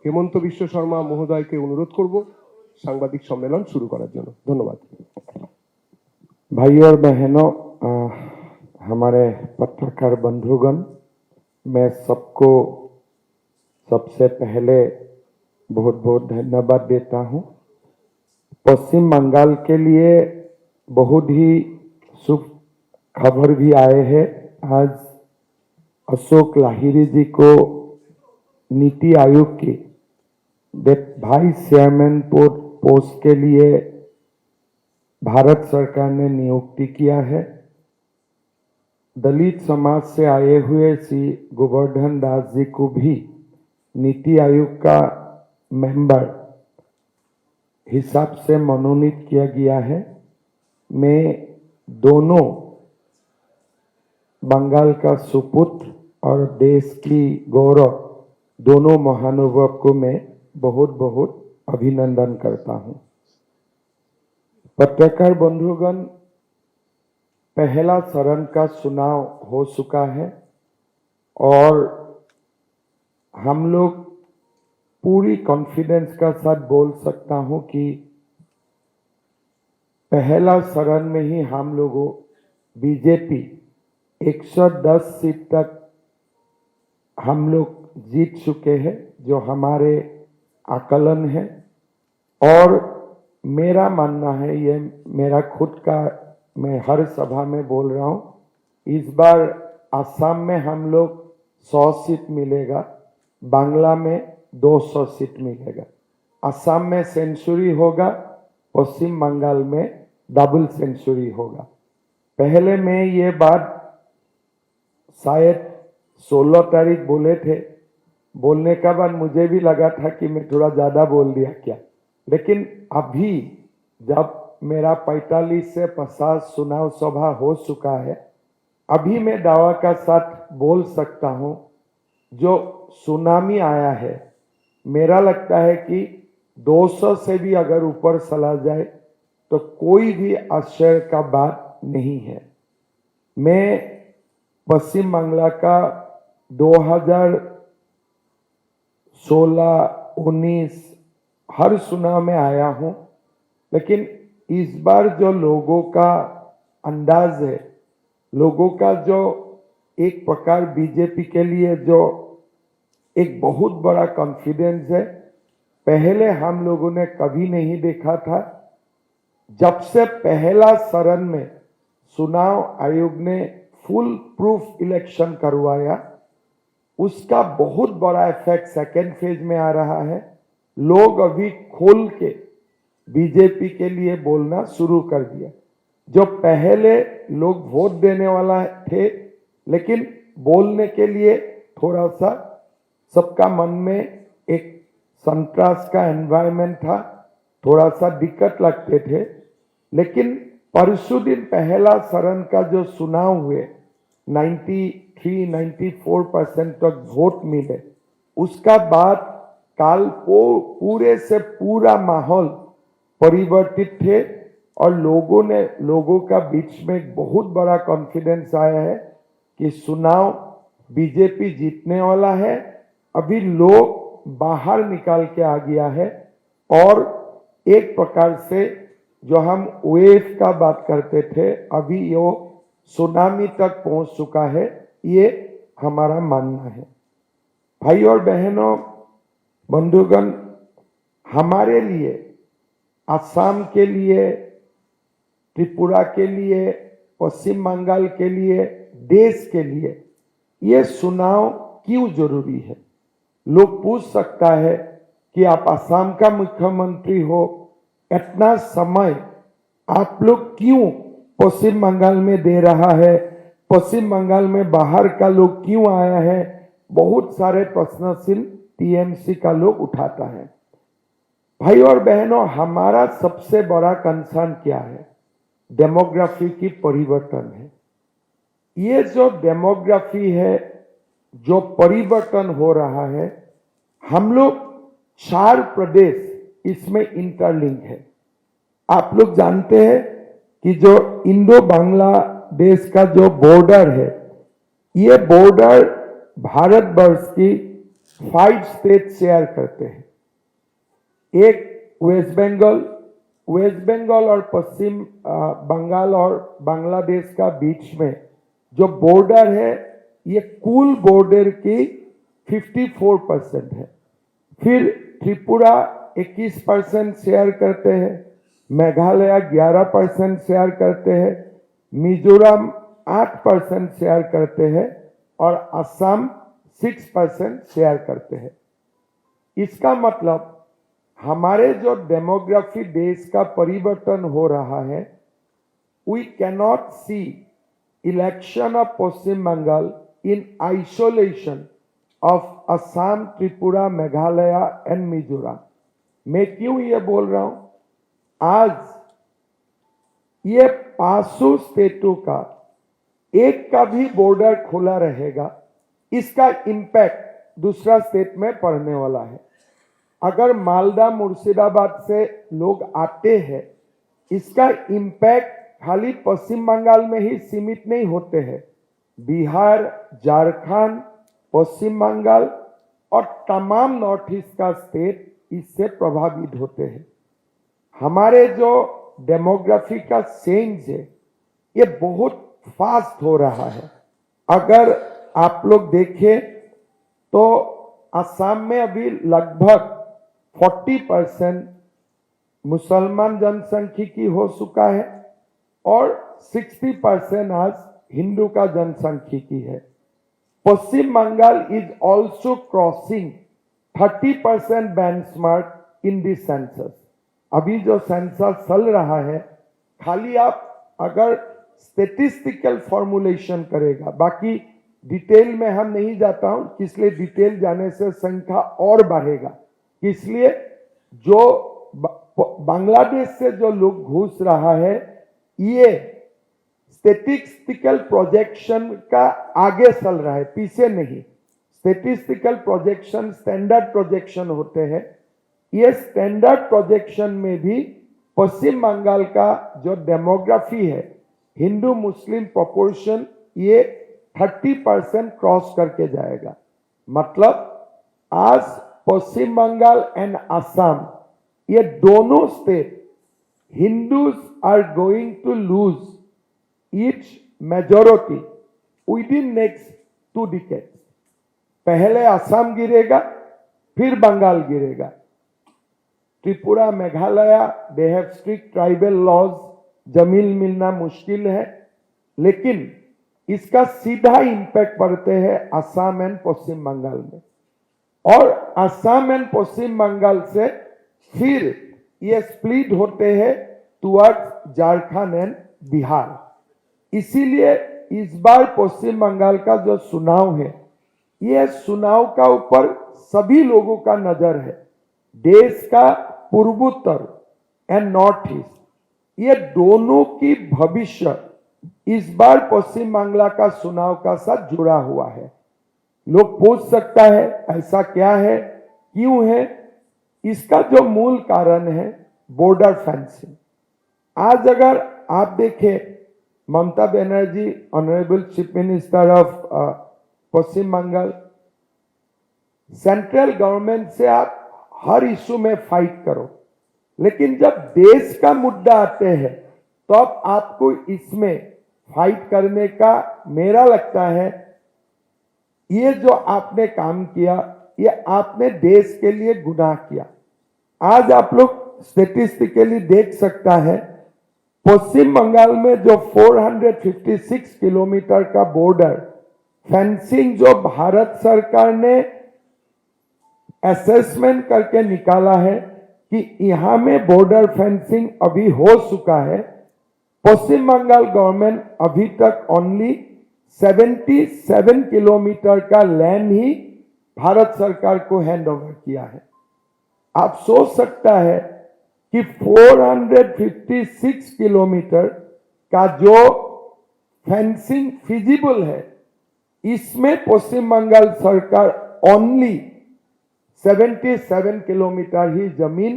हेमंत विश्व शर्मा महोदय के अनुरोध करब सांबादिक सम्मेलन शुरू करार जन्य। धन्यवाद। भाइयों और बहनों, हमारे पत्रकार बंधुगण, मैं सबको सबसे पहले बहुत बहुत धन्यवाद देता हूं। पश्चिम बंगाल के लिए बहुत ही शुभ खबर भी आए हैं। आज अशोक लाहिरी जी को नीति आयोग की वाइस चेयरमैन पोस्ट के लिए भारत सरकार ने नियुक्ति किया है। दलित समाज से आए हुए श्री गोवर्धन दास जी को भी नीति आयोग का मेंबर हिसाब से मनोनीत किया गया है। मैं दोनों बंगाल का सुपुत्र और देश की गौरव दोनों महानुभाव को मैं बहुत बहुत अभिनंदन करता हूं। पत्रकार बंधुगण, पहला चरण का चुनाव हो चुका है और हम लोग पूरी कॉन्फिडेंस का साथ बोल सकता हूं कि पहला चरण में ही हम लोगों बीजेपी 110 सीट तक हम लोग जीत चुके हैं, जो हमारे आकलन है। और मेरा मानना है, ये मेरा खुद का, मैं हर सभा में बोल रहा हूं, इस बार असम में हम लोग 100 सीट मिलेगा, बांग्ला में 200 सीट मिलेगा। असम में सेंचुरी होगा, पश्चिम बंगाल में डबल सेंचुरी होगा। पहले मैं ये बात शायद 16 तारीख बोले थे, बोलने का बाद मुझे भी लगा था कि मैं थोड़ा ज्यादा बोल दिया क्या, लेकिन अभी जब मेरा 45 से 50 चुनाव सभा हो चुका है, अभी मैं दावा का साथ बोल सकता हूं, जो सुनामी आया है, मेरा लगता है कि 200 से भी अगर ऊपर चला जाए तो कोई भी आश्चर्य का बात नहीं है। मैं पश्चिम बंगाल का 2016-19 हर चुनाव में आया हूं, लेकिन इस बार जो लोगों का अंदाज है, लोगों का जो एक प्रकार बीजेपी के लिए जो एक बहुत बड़ा कॉन्फिडेंस है, पहले हम लोगों ने कभी नहीं देखा था। जब से पहला चरण में चुनाव आयोग ने फुल प्रूफ इलेक्शन करवाया, उसका बहुत बड़ा इफेक्ट सेकेंड फेज में आ रहा है। लोग अभी खोल के बीजेपी के लिए बोलना शुरू कर दिया। जो पहले लोग वोट देने वाला थे, लेकिन बोलने के लिए थोड़ा सा सबका मन में एक संतरास का एनवायरनमेंट था, थोड़ा सा दिक्कत लगते थे। लेकिन परसों दिन पहला चरण का जो चुनाव हुए, 93-94% तक वोट मिले, उसका बाद काल को पूरे से पूरा माहौल परिवर्तित थे और लोगों का बीच में एक बहुत बड़ा कॉन्फिडेंस आया है कि चुनाव बीजेपी जीतने वाला है। अभी लोग बाहर निकाल के आ गया है और एक प्रकार से जो हम वेव का बात करते थे, अभी यो सुनामी तक पहुंच चुका है, ये हमारा मानना है। भाई और बहनों, बंधुगण, हमारे लिए, असम के लिए, त्रिपुरा के लिए, पश्चिम बंगाल के लिए, देश के लिए ये चुनाव क्यों जरूरी है? लोग पूछ सकता है कि आप असम का मुख्यमंत्री हो, इतना समय आप लोग क्यों पश्चिम बंगाल में दे रहा है? पश्चिम बंगाल में बाहर का लोग क्यों आया है? बहुत सारे प्रश्नशील टीएमसी का लोग उठाता है। भाई और बहनों, हमारा सबसे बड़ा कंसर्न क्या है? डेमोग्राफी की परिवर्तन है। ये जो डेमोग्राफी है, जो परिवर्तन हो रहा है, हम लोग 4 प्रदेश इसमें इंटरलिंक है। आप लोग जानते हैं कि जो इंडो बांग्लादेश का जो बॉर्डर है, ये बॉर्डर भारतवर्ष की 5 स्टेट शेयर करते हैं। एक वेस्ट बंगाल और पश्चिम बंगाल और बांग्लादेश का बीच में जो बॉर्डर है, ये कुल बॉर्डर की 54% है। फिर त्रिपुरा 21% शेयर करते हैं, मेघालय 11% शेयर करते हैं, मिजोरम 8% शेयर करते हैं और असम 6% शेयर करते हैं। इसका मतलब हमारे जो डेमोग्राफी देश का परिवर्तन हो रहा है, we cannot see election of Paschim Bengal in isolation of Assam, Tripura, Meghalaya and Mizoram. मैं क्यों ये बोल रहा हूं? आज ये 500 स्टेटों का एक का भी बॉर्डर खुला रहेगा, इसका इंपैक्ट दूसरा स्टेट में पड़ने वाला है। अगर मालदा मुर्शिदाबाद से लोग आते हैं, इसका इंपैक्ट खाली पश्चिम बंगाल में ही सीमित नहीं होते हैं। बिहार, झारखंड, पश्चिम बंगाल और तमाम नॉर्थ ईस्ट का स्टेट इससे प्रभावित होते हैं। हमारे जो डेमोग्राफी का चेंज है, ये बहुत फास्ट हो रहा है। अगर आप लोग देखें तो असम में अभी लगभग 40% मुसलमान जनसंख्यिकी हो चुका है और 60% आज हिंदू का जनसंख्यिकी है। Paschim Bengal is also crossing 30% benchmark in this census. अभी जो सेंसस चल रहा है, खाली आप अगर स्टेटिस्टिकल फॉर्मुलेशन करेगा, बाकी डिटेल में हम नहीं जाता हूं, इसलिए डिटेल जाने से संख्या और बढ़ेगा। इसलिए जो बांग्लादेश से जो लोग घुस रहा है, ये स्टेटिस्टिकल प्रोजेक्शन का आगे चल रहा है, पीछे नहीं। स्टेटिस्टिकल प्रोजेक्शन स्टैंडर्ड प्रोजेक्शन होते हैं। ये स्टैंडर्ड प्रोजेक्शन में भी पश्चिम बंगाल का जो डेमोग्राफी है, हिंदू मुस्लिम प्रोपोर्शन, ये 30% क्रॉस करके जाएगा। मतलब आज पश्चिम बंगाल एंड असम, ये दोनों state Hindus are going to lose each majority within next 2 decades. पहले असम गिरेगा, फिर बंगाल गिरेगा। Tripura, Meghalaya, they have strict tribal laws, जमीन मिलना मुश्किल है, लेकिन इसका सीधा इंपैक्ट पड़ते हैं असम एंड पश्चिम बंगाल में। और असम एंड पश्चिम बंगाल से फिर ये स्प्लिट होते हैं टुवर्ड्स झारखंड एंड बिहार। इसीलिए इस बार पश्चिम बंगाल का जो चुनाव है, ये चुनाव का ऊपर सभी लोगों का नजर है। देश का पूर्वोत्तर एंड नॉर्थ ईस्ट, ये दोनों की भविष्य इस बार पश्चिम बंगाल का चुनाव का साथ जुड़ा हुआ है। लोग पूछ सकता है ऐसा क्या है, क्यों है? इसका जो मूल कारण है बॉर्डर फेंसिंग। आज अगर आप देखें, Mamata Banerjee, honourable chief minister of Paschim Bengal, central government से आप हर इशू में फाइट करो, लेकिन जब देश का मुद्दा आते हैं तो अब आपको इसमें फाइट करने का, मेरा लगता है ये जो आपने काम किया, ये आपने देश के लिए गुनाह किया। आज आप लोग स्टेटिस्टिकली देख सकता है, पश्चिम बंगाल में जो 456 किलोमीटर का बॉर्डर फेंसिंग जो भारत सरकार ने असेसमेंट करके निकाला है कि यहां में बॉर्डर फेंसिंग अभी हो चुका है, पश्चिम बंगाल गवर्नमेंट अभी तक ओनली 77 किलोमीटर का लैंड ही भारत सरकार को हैंड ओवर किया है। आप सोच सकता है कि 456 किलोमीटर का जो फेंसिंग फिजिबल है, इसमें पश्चिम बंगाल सरकार ओनली 77 किलोमीटर ही जमीन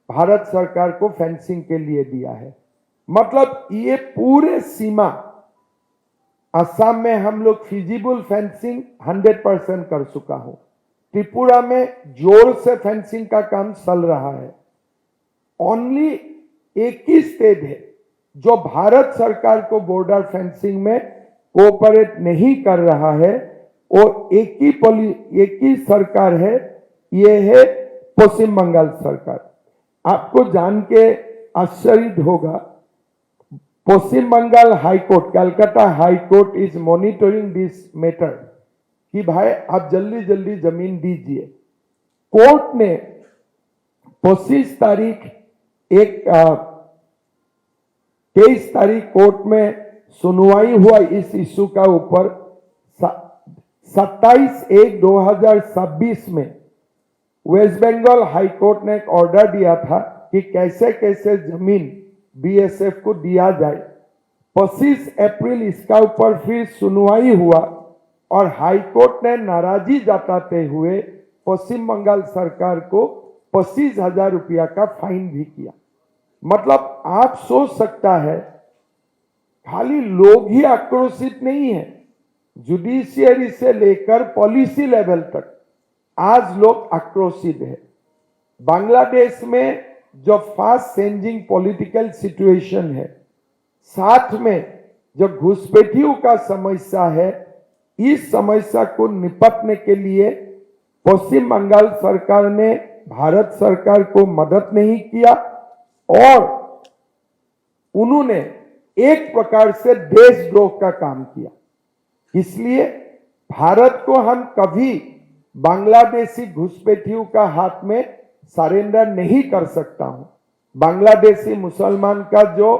भारत सरकार को फेंसिंग के लिए दिया है। मतलब ये पूरे सीमा असम में हम लोग फिजिबल फेंसिंग 100% कर चुका हूं, त्रिपुरा में जोर से फेंसिंग का काम चल रहा है। ओनली एक ही स्टेट है जो भारत सरकार को बॉर्डर फेंसिंग में कोऑपरेट नहीं कर रहा है, और एक ही सरकार है, ये है पश्चिम बंगाल सरकार। आपको जान के आश्चर्य होगा, Paschim Bengal high court, Calcutta high court is monitoring this matter कि भाई आप जल्दी जल्दी जमीन दीजिए। कोर्ट ने 25 तारीख 23 तारीख कोर्ट में सुनवाई हुआ इस इशू का ऊपर। 27/1/2026 में वेस्ट बंगाल हाई कोर्ट ने एक ऑर्डर दिया था कि कैसे कैसे जमीन बीएसएफ को दिया जाए। 25 अप्रैल इसका ऊपर फिर सुनवाई हुआ और हाई कोर्ट ने नाराजगी जताते हुए पश्चिम बंगाल सरकार को 25,000 रुपया का फाइन भी किया। मतलब आप सोच सकता है, खाली लोग ही आक्रोशित नहीं है, जुडिशियरी से लेकर पॉलिसी लेवल तक आज लोग आक्रोशित है। बांग्लादेश में जो फास्ट चेंजिंग पॉलिटिकल सिचुएशन है, साथ में जो घुसपैठियों का समस्या है, इस समस्या को निपटने के लिए पश्चिम बंगाल सरकार ने भारत सरकार को मदद नहीं किया और उन्होंने एक प्रकार से देशद्रोह का काम किया। इसलिए भारत को हम कभी बांग्लादेशी घुसपैठियों का हाथ में सरेंडर नहीं कर सकता हूं। बांग्लादेशी मुसलमान का जो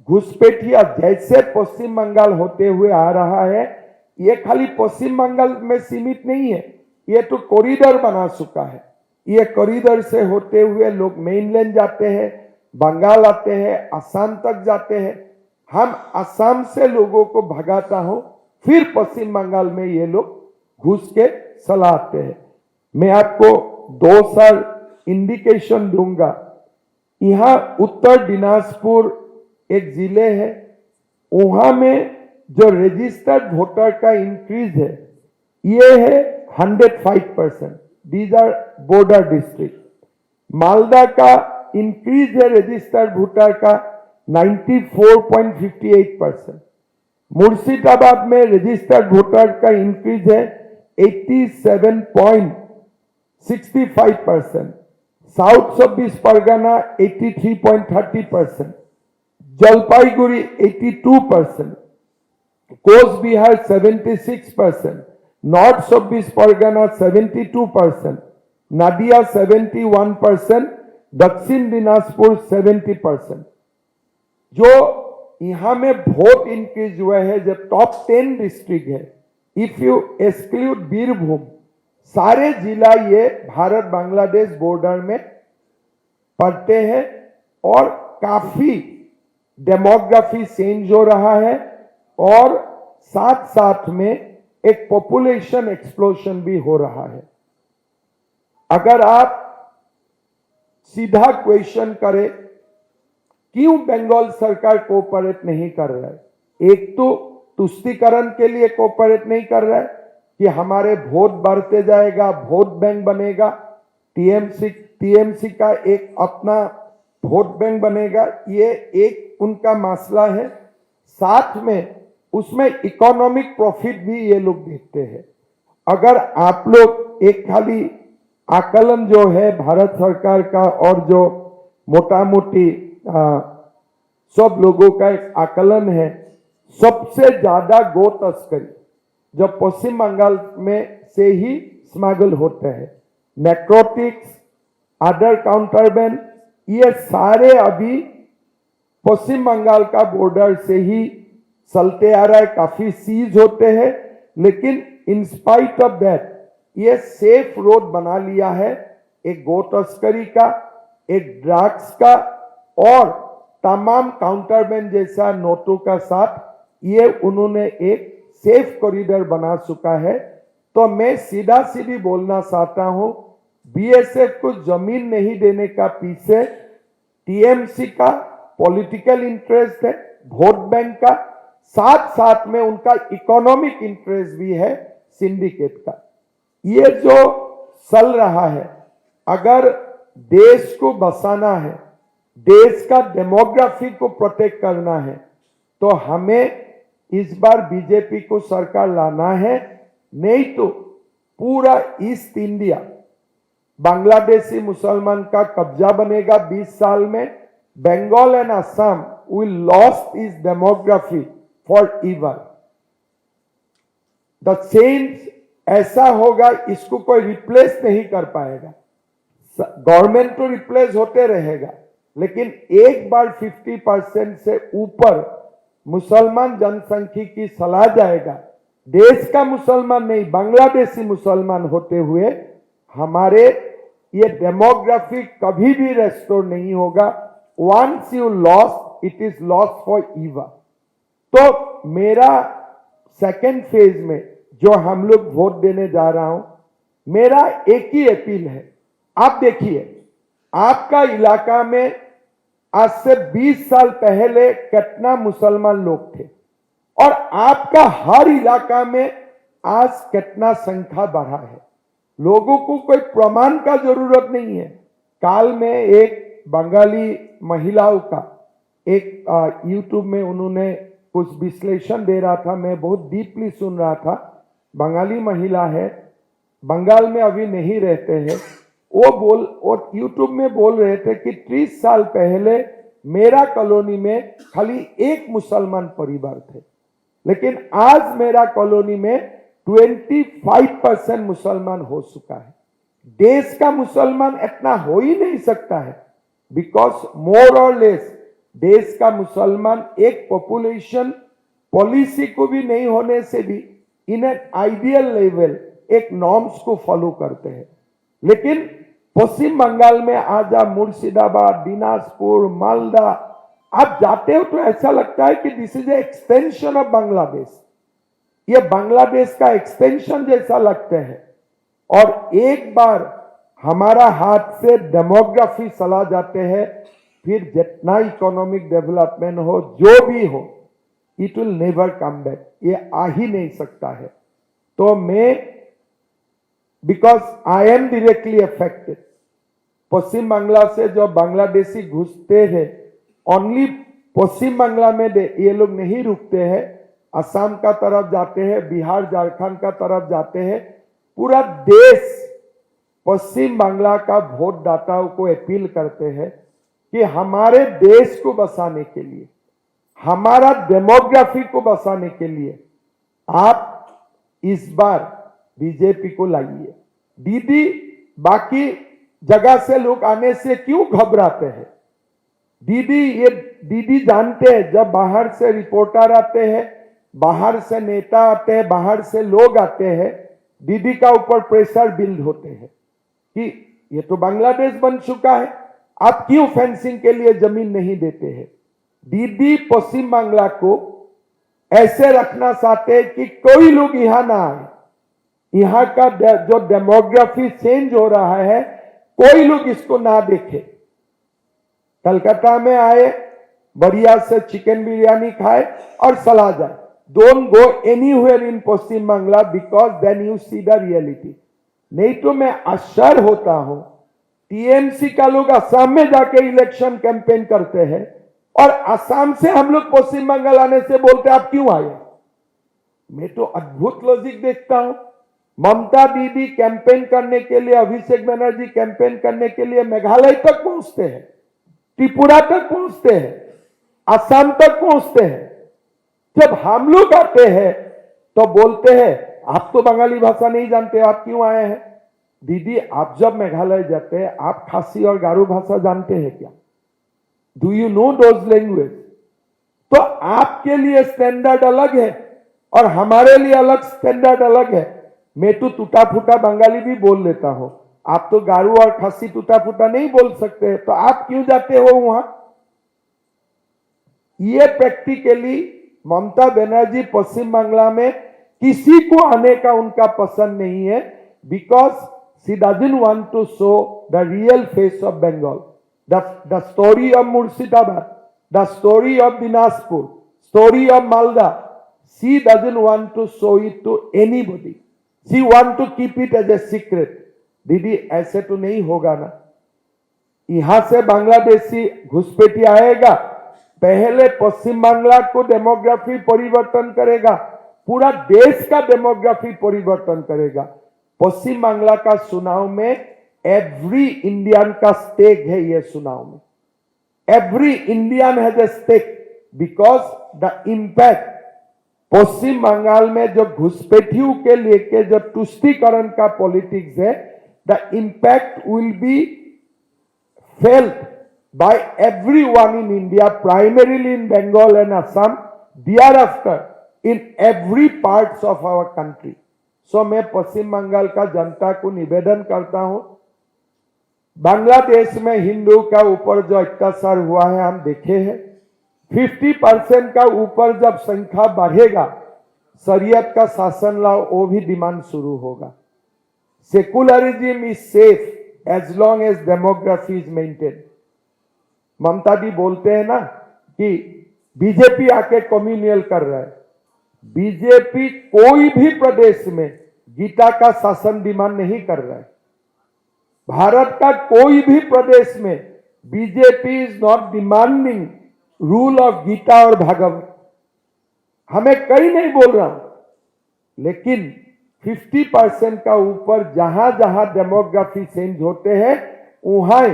घुसपैठिया जैसे पश्चिम बंगाल होते हुए आ रहा है, ये खाली पश्चिम बंगाल में सीमित नहीं है, ये तो कॉरिडोर बना चुका है। ये कॉरिडोर से होते हुए लोग मेनलैंड जाते हैं, बंगाल आते हैं, असम तक जाते हैं। हम असम से लोगों को भगाता हूं, फिर पश्चिम बंगाल में ये लोग घुस के चला आते हैं। मैं आपको 2 साल इंडिकेशन दूंगा। यहां उत्तर दिनाजपुर एक जिले है, वहां में जो रजिस्टर्ड वोटर का इंक्रीज है, ये है 105%। These are border district. Malda का इंक्रीज है रजिस्टर्ड वोटर का 94.58%। मुर्शिदाबाद में रजिस्टर्ड वोटर का इंक्रीज है 87.65%। साउथ 24 परगना 83.30%। जलपाईगुड़ी 82%। कोस्ट बिहार 76%। नॉर्थ 24 परगना 72%। नदिया 71%। दक्षिण दिनाजपुर 70%। जो यहां में वोट इंक्रीज हुआ है, जो टॉप 10 डिस्ट्रिक्ट है, इफ यू एक्सक्लूड बीरभूम, सारे जिला ये भारत बांग्लादेश बॉर्डर में पड़ते हैं और काफी डेमोग्राफी चेंज हो रहा है और साथ साथ में एक पॉपुलेशन एक्सप्लोशन भी हो रहा है। अगर आप सीधा क्वेश्चन करें क्यों बंगाल सरकार कोऑपरेट नहीं कर रहा है, एक तो तुष्टीकरण के लिए कोऑपरेट नहीं कर रहा है कि हमारे वोट बढ़ते जाएगा, वोट बैंक बनेगा, टीएमसी का एक अपना वोट बैंक बनेगा, ये एक उनका मसला है। साथ में उसमें इकोनॉमिक प्रॉफिट भी ये लोग देखते हैं। अगर आप लोग एक खाली आकलन जो है भारत सरकार का और जो मोटा मोटी सब लोगों का एक आकलन है, सबसे ज्यादा गो तस्करी जो पश्चिम बंगाल में से ही स्मगल होते हैं, नैर्कोटिक्स, अदर काउंटरबैंड, ये सारे अभी पश्चिम बंगाल का बॉर्डर से ही चलते आ रहा है, काफी सीज होते हैं। लेकिन इन स्पाइट ऑफ दैट ये सेफ रोड बना लिया है एक गो तस्करी का, एक ड्रग्स का और तमाम काउंटरबैंड जैसा नोटों का साथ ये उन्होंने एक सेफ कॉरिडोर बना चुका है। तो मैं सीधा सीधी बोलना चाहता हूं, बीएसएफ को जमीन नहीं देने का पीछे टीएमसी का पॉलिटिकल इंटरेस्ट है, वोट बैंक का, साथ साथ में उनका इकोनॉमिक इंटरेस्ट भी है सिंडिकेट का। ये जो चल रहा है, अगर देश को बसाना है, देश का डेमोग्राफी को प्रोटेक्ट करना है, तो हमें इस बार बीजेपी को सरकार लाना है, नहीं तो पूरा ईस्ट इंडिया बांग्लादेशी मुसलमान का कब्जा बनेगा 20 साल में. Bengal and Assam will lost इस demography for ever. The change ऐसा होगा, इसको कोई रिप्लेस नहीं कर पाएगा. गवर्नमेंट तो रिप्लेस होते रहेगा, लेकिन एक बार 50% से ऊपर मुसलमान जनसंख्या की चला जाएगा, देश का मुसलमान नहीं बांग्लादेशी मुसलमान होते हुए, हमारे ये डेमोग्राफी कभी भी रेस्टोर नहीं होगा. Once you lost, it is lost forever. तो मेरा सेकेंड फेज में जो हम लोग वोट देने जा रहा हूं, मेरा एक ही अपील है. आप देखिए, आपका इलाका में आज से 20 साल पहले कितना मुसलमान लोग थे, और आपका हर इलाका में आज कितना संख्या बढ़ा है. लोगों को कोई प्रमाण का जरूरत नहीं है. काल में एक बंगाली महिलाओं का एक यूट्यूब में उन्होंने कुछ विश्लेषण दे रहा था, मैं बहुत डीपली सुन रहा था. बंगाली महिला है, बंगाल में अभी नहीं रहते हैं. वो यूट्यूब में बोल रहे थे कि 30 साल पहले मेरा कॉलोनी में खाली एक मुसलमान परिवार थे, लेकिन आज मेरा कॉलोनी में 25% मुसलमान हो चुका है. देश का मुसलमान इतना हो ही नहीं सकता है, बिकॉज मोर और लेस देश का मुसलमान एक पॉपुलेशन पॉलिसी को भी नहीं होने से भी इन एन आइडियल लेवल एक नॉर्म्स को फॉलो करते हैं. लेकिन पश्चिम बंगाल में आजा, मुर्शिदाबाद, दिनाजपुर, मालदा, आप जाते हो तो ऐसा लगता है कि this is A extension of Bangladesh. ये बांग्लादेश का एक्सटेंशन जैसा लगते हैं. और एक बार हमारा हाथ से डेमोग्राफी चला जाते हैं, फिर जितना इकोनॉमिक डेवलपमेंट हो, जो भी हो, it will never come back. ये आ ही नहीं सकता है. तो मैं, because I am directly affected, Paschim Bangla से जो बांग्लादेशी घुसते हैं, ओनली पश्चिम बांग्ला में ये लोग नहीं रुकते हैं, असम का तरफ जाते हैं, बिहार झारखंड का तरफ जाते हैं. पूरा देश पश्चिम बांग्ला का वोटदाताओं को अपील करते हैं कि हमारे देश को बसाने के लिए, हमारा डेमोग्राफी को बसाने के लिए आप इस बार बीजेपी को लाइए. दीदी बाकी जगह से लोग आने से क्यों घबराते हैं? दीदी जानते हैं, जब बाहर से रिपोर्टर आते हैं, बाहर से नेता आते हैं, बाहर से लोग आते हैं, दीदी का ऊपर प्रेशर बिल्ड होते हैं कि ये तो बांग्लादेश बन चुका है, आप क्यों फेंसिंग के लिए जमीन नहीं देते हैं? दीदी पश्चिम बांग्ला को ऐसे रखना चाहते हैं कि कोई लोग यहां ना आए. यहां का जो डेमोग्राफी चेंज हो रहा है, कोई लोग इसको ना देखे. कलकत्ता में आए, बढ़िया से चिकन बिरयानी खाए और चला जाए. Don't go anywhere in Paschim Bangla, because then you see the reality. नहीं तो मैं आश्चर्य होता हूं, टीएमसी का लोग असम में जाके इलेक्शन कैंपेन करते हैं, और असम से हम लोग पश्चिम बंगाल आने से बोलते आप क्यों आए? मैं तो अद्भुत लॉजिक देखता हूं. ममता दीदी कैंपेन करने के लिए, अभिषेक बनर्जी कैंपेन करने के लिए मेघालय तक पहुंचते हैं, त्रिपुरा तक पहुंचते हैं, असम तक पहुंचते हैं. जब हम लोग आते हैं तो बोलते हैं आप तो बंगाली भाषा नहीं जानते, आप क्यों आए हैं? दीदी आप जब मेघालय जाते हैं, आप खासी और गारो भाषा जानते हैं क्या? Do you know those language? तो आपके लिए स्टैंडर्ड अलग है और हमारे लिए अलग स्टैंडर्ड अलग है. मैं तो टूटा फूटा बंगाली भी बोल लेता हूं, आप तो गारू और खासी टूटा फूटा नहीं बोल सकते, तो आप क्यों जाते हो वहां? ये प्रैक्टिकली ममता बनर्जी पश्चिम बांग्ला में किसी को आने का उनका पसंद नहीं है, because she doesn't want to show the real face of Bengal. The story of Murshidabad, the story of Dinajpur, story of Malda, she doesn't want to show it to anybody. She want to keep it as a secret. Didi ऐसे तो नहीं होगा ना, यहां से बांग्लादेशी घुसपैठी आएगा, पहले पश्चिम बांग्ला को डेमोग्राफी परिवर्तन करेगा, पूरा देश का डेमोग्राफी परिवर्तन करेगा। पश्चिम बांग्ला का चुनाव में एवरी इंडियन का स्टेक है, ये चुनाव में every Indian has a stake, because the impact Paschim Bengal में जो घुसपैठियों के लेके जो तुष्टीकरण का पॉलिटिक्स है, the impact will be felt by everyone in India, primarily in Bengal and Assam, thereafter in every parts of our country. So मैं पश्चिम बंगाल का जनता को निवेदन करता हूं, बांग्लादेश में हिंदू का ऊपर जो अत्याचार हुआ है हम देखे हैं, 50% का ऊपर जब संख्या बढ़ेगा, शरीयत का शासन लाओ, वो भी डिमांड शुरू होगा। Secularism is safe as long as demography is maintained। ममता दी बोलते हैं ना कि बीजेपी आके कम्युनियल कर रहा है, बीजेपी कोई भी प्रदेश में गीता का शासन डिमांड नहीं कर रहा है। भारत का कोई भी प्रदेश में BJP is not demanding rule of Gita और भागवत। हमें कहीं नहीं बोल रहा हूं, लेकिन 50% का ऊपर जहां जहां डेमोग्राफी चेंज होते हैं, वहां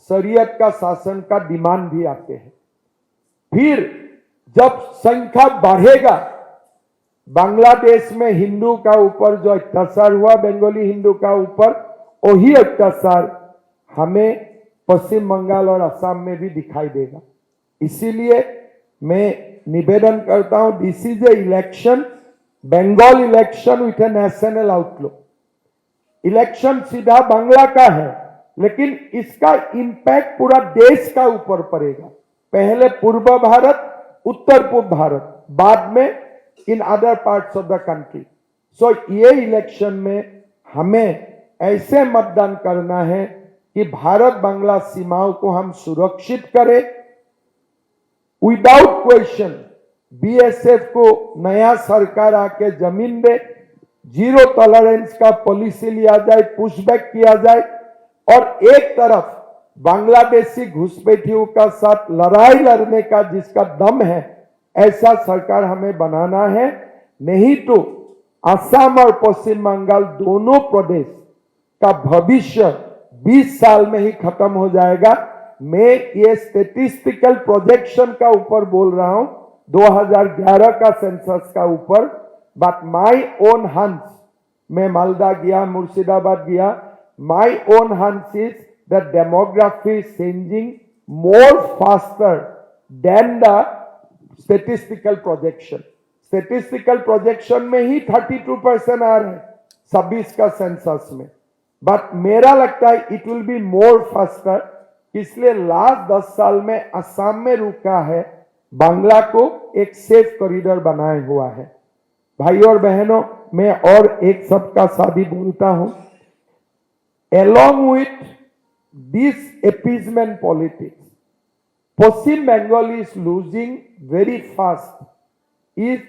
शरीयत का शासन का डिमांड भी आते हैं। फिर जब संख्या बढ़ेगा, बांग्लादेश में हिंदू का ऊपर जो अत्याचार हुआ, बंगाली हिंदू का ऊपर, वही अत्याचार हमें पश्चिम बंगाल और असम में भी दिखाई देगा। इसीलिए मैं निवेदन करता हूं, this is a election, Bengal election with a national outlook. Election सीधा बांग्ला का है, लेकिन इसका इंपैक्ट पूरा देश का ऊपर पड़ेगा। पहले पूर्व भारत, उत्तर पूर्व भारत, बाद में in other parts of the country. So ये इलेक्शन में हमें ऐसे मतदान करना है कि भारत बांग्ला सीमाओं को हम सुरक्षित करें। विदाउट क्वेश्चन बीएसएफ को नया सरकार आके जमीन दे, जीरो टॉलरेंस का पॉलिसी लिया जाए, पुशबैक किया जाए, और एक तरफ बांग्लादेशी घुसपैठियों का साथ लड़ाई लड़ने का जिसका दम है, ऐसा सरकार हमें बनाना है। नहीं तो असम और पश्चिम बंगाल दोनों प्रदेश का भविष्य 20 साल में ही खत्म हो जाएगा। मैं ये स्टेटिस्टिकल प्रोजेक्शन का ऊपर बोल रहा हूं, 2011 का सेंसस का ऊपर, बट माई ओन हंस, मैं मालदा गया, मुर्शिदाबाद गया, माई ओन हंस is the demography changing more faster than the statistical projection. Statistical projection में ही 32% आ रहे हैं 26 का सेंसस में, बट मेरा लगता है it will be more faster. इसलिए लास्ट 10 साल में असम में रुका है, बांग्ला को एक सेफ कॉरिडोर बनाए हुआ है। भाइयों और बहनों, मैं और एक सबका शादी बोलता हूं, along with this appeasement politics, Paschim Bengal is losing very fast। इस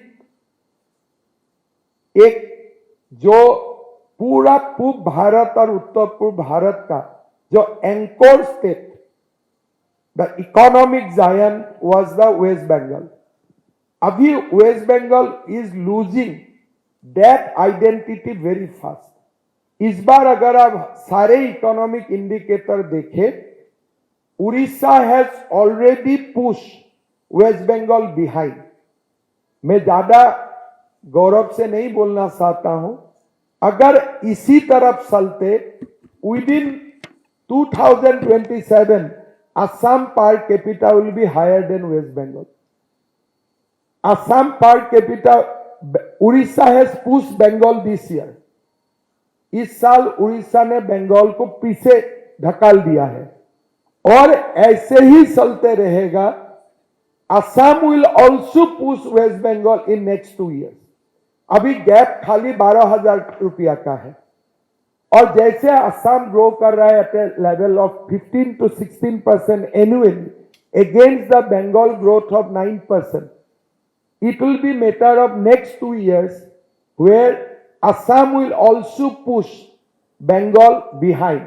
एक जो पूरा पूर्व भारत और उत्तर पूर्व भारत का जो anchor state, the economic giant was the West Bengal. अभी West Bengal is losing that identity very fast. इस बार अगर आप सारे इकोनॉमिक इंडिकेटर देखें, Orissa has already push West Bengal behind. मैं ज्यादा गौरव से नहीं बोलना चाहता हूं, अगर इसी तरफ चलते with in 2027 Assam per capita will be higher than West Bengal। Assam per capita, Odisha has pushed Bengal this year। इस साल उड़ीसा ने बंगाल को पीछे ढकाल दिया है, और ऐसे ही चलते रहेगा। Assam will also push West Bengal in next 2 years। अभी गैप खाली 12,000 रुपया का है, और जैसे असम ग्रो कर रहा है at a level of 15 to 16% annually against the Bengal growth of 9%, it will be matter of next 2 years where Assam will also push Bengal behind.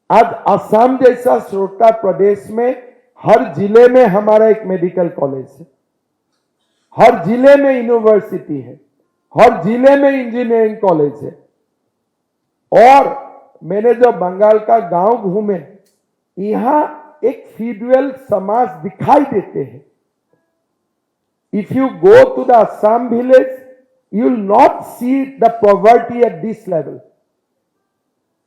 आज असम जैसा छोटा प्रदेश में हर जिले में हमारा एक मेडिकल कॉलेज है, हर जिले में यूनिवर्सिटी है, हर जिले में इंजीनियरिंग कॉलेज है। और मैंने जो बंगाल का गांव घूमे, यहां एक फीडरल समाज दिखाई देते हैं। If you go to the Assam village, you will not see the poverty at this level.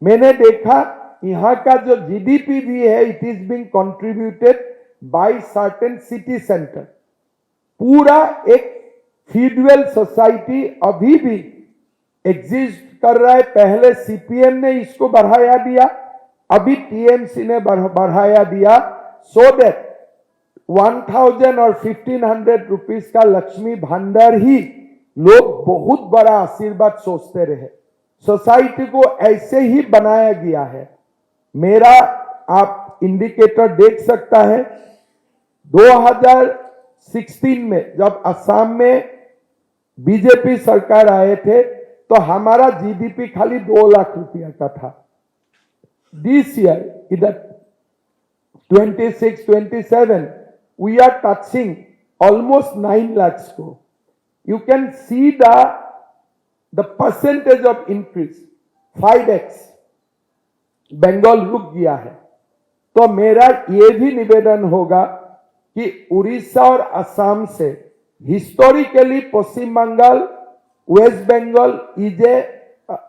मैंने देखा यहां का जो जीडीपी भी है, it is being contributed by certain city centre. पूरा एक फीडरल सोसाइटी अभी भी एग्जिस्ट कर रहा है। पहले सीपीएम ने इसको बढ़ाया दिया, अभी टीएमसी ने बढ़ाया दिया, सो दैट 1000 और 1500 रुपीस का लक्ष्मी भंडार ही लोग बहुत बड़ा आशीर्वाद सोचते रहे। सोसाइटी को ऐसे ही बनाया गया है। मेरा आप इंडिकेटर देख सकता है, 2016 में जब असम में बीजेपी सरकार आए थे तो हमारा जीडीपी खाली 2 लाख रुपया का था। दिस ईयर इधर 26-27 we are touching almost 9 lakhs को। You can see the percentage of increase 5x। Bengal रुक गया है। तो मेरा यह भी निवेदन होगा कि उड़ीसा और असम से historically Paschim Bengal, west Bengal is a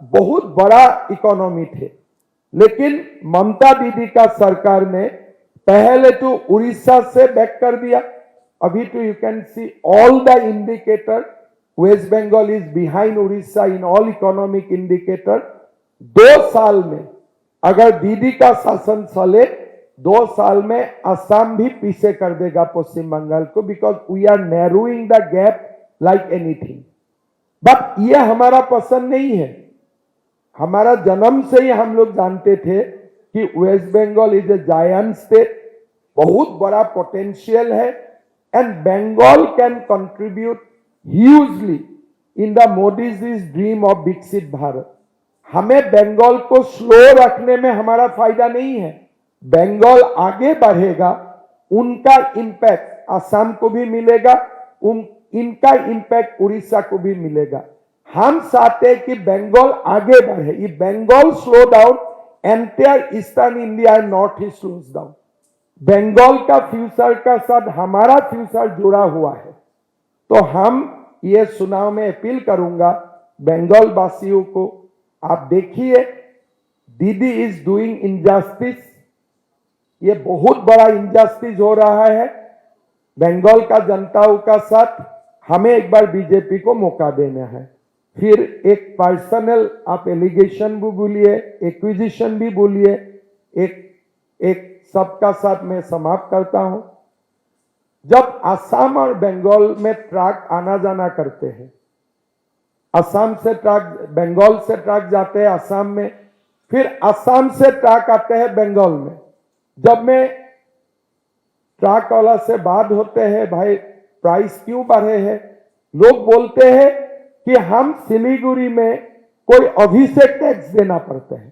बहुत बड़ा इकोनॉमी थे, लेकिन ममता दीदी का सरकार ने पहले तो उड़ीसा से बैक कर दिया। अभी तो you can see all the indicator, west Bengal is behind Orissa in all economic indicator. 2 साल में अगर दीदी का शासन चले, 2 साल में असम भी पीछे कर देगा पश्चिम बंगाल को, because we are narrowing the gap like anything. But ये हमारा पसंद नहीं है। हमारा जन्म से ही हम लोग जानते थे कि west Bengal is a giant state, बहुत बड़ा पोटेंशियल है, and Bengal can contribute hugely in the Modi's dream of Viksit Bharat. हमें बंगाल को स्लो रखने में हमारा फायदा नहीं है। बंगाल आगे बढ़ेगा, उनका इंपैक्ट असम को भी मिलेगा, इनका इंपैक्ट उड़ीसा को भी मिलेगा। हम चाहते हैं कि बंगाल आगे बढ़े। ये Bengal slow down, entire eastern India and north east slows down. Bengal का फ्यूचर का साथ हमारा फ्यूचर जुड़ा हुआ है। तो हम ये चुनाव में अपील करूंगा बंगाल वासियों को, आप देखिए दीदी इज डूइंग इनजस्टिस। ये बहुत बड़ा इनजस्टिस हो रहा है बंगाल का जनताओं का साथ। हमें एक बार बीजेपी को मौका देना है। फिर एक पर्सनल आप एलिगेशन भी बोलिए, एक्विजिशन भी बोलिए, एक सबका साथ मैं समाप्त करता हूं। जब असम और बंगाल में ट्रक आना जाना करते हैं, असम से ट्रक, बंगाल से ट्रक जाते हैं असम में, फिर असम से ट्रक आते हैं बंगाल में। जब मैं ट्रक वाला से बात होते हैं, भाई प्राइस क्यों बढ़े हैं, लोग बोलते हैं कि हम सिलीगुड़ी में कोई अभिषेक टैक्स देना पड़ता है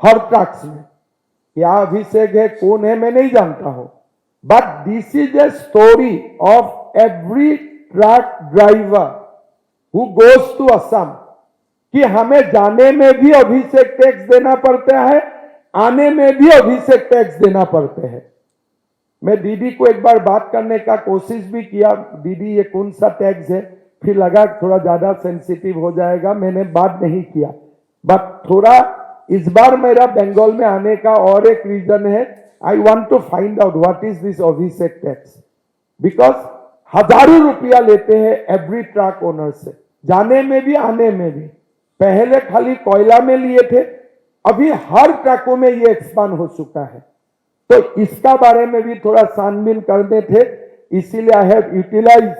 हर ट्रक्स में। क्या अभिषेक है, कौन है, मैं नहीं जानता हूं, but this is a story of every truck driver who goes to Assam कि हमें जाने में भी अभिषेक टैक्स देना पड़ता है, आने में भी अभिषेक टैक्स देना पड़ते हैं। मैं दीदी को एक बार बात करने का कोशिश भी किया, दीदी ये कौन सा टैक्स है, फिर लगा थोड़ा ज्यादा सेंसिटिव हो जाएगा, मैंने बात नहीं किया। बट थोड़ा इस बार मेरा बंगाल में आने का और एक रीजन है, I want to find out what is this Abhishek tax, because हजारों रुपया लेते हैं एवरी ट्रक ओनर से, जाने में भी आने में भी। पहले खाली कोयला में लिए थे, अभी हर ट्रकों में ये एक्सपांड हो चुका है। तो इसका बारे में भी थोड़ा छानबीन करते थे, इसीलिए I have utilise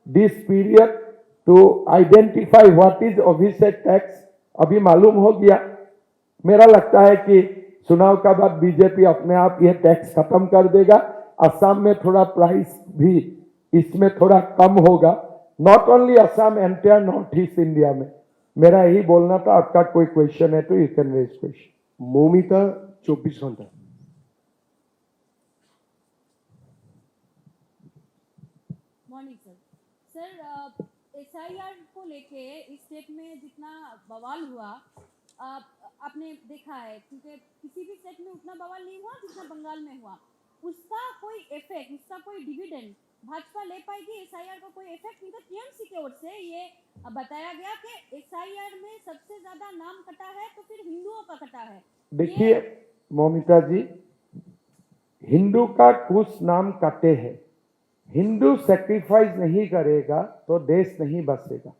this period to identify what is Abhishek tax. अभी मालूम हो गया। मेरा लगता है कि चुनाव का बाद बीजेपी अपने आप यह टैक्स खत्म कर देगा। असम में थोड़ा प्राइस भी इसमें थोड़ा कम होगा, not only Assam, entire north east India में। मेरा यही बोलना था। आपका कोई क्वेश्चन है तो you can raise question. Moumita 24 ঘন্টা। Morning sir. सर एसआईआर को लेके इस स्टेट में जितना बवाल हुआ आपने देखा है, क्योंकि किसी भी स्टेट में उतना बवाल नहीं हुआ जितना बंगाल में हुआ। उसका कोई इफेक्ट, उसका कोई डिविडेंड भाजपा ले पाएगी? एसआईआर का कोई इफेक्ट नहीं था। टीएमसी की ओर से ये बताया गया कि एसआईआर में सबसे ज्यादा नाम कटा है तो फिर हिंदुओं का कटा है। देखिए मौमिता जी, हिंदू का कुछ नाम कटे हैं। हिंदू सेक्रीफाइस नहीं करेगा तो देश नहीं बचेगा।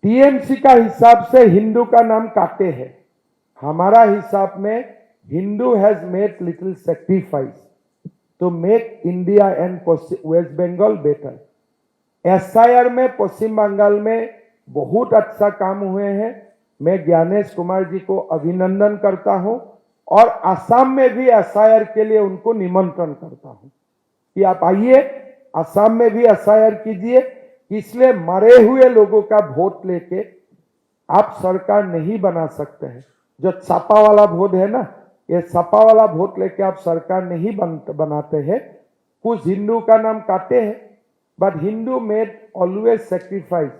टीएमसी का हिसाब से हिंदू का नाम काटे हैं। हमारा हिसाब में Hindu has made little sacrifice to make India and west Bengal better. SIR में पश्चिम बंगाल में बहुत अच्छा काम हुए हैं। मैं ज्ञानेश कुमार जी को अभिनंदन करता हूं और असम में भी एसआईआर के लिए उनको निमंत्रण करता हूं कि आप आइए, असम में भी एसआईआर कीजिए। इसलिए मरे हुए लोगों का वोट लेके आप सरकार नहीं बना सकते हैं। जो छापा वाला वोट है ना, ये छापा वाला वोट लेके आप सरकार नहीं बनाते हैं। कुछ हिंदू का नाम काटे हैं, but Hindu made always sacrifice.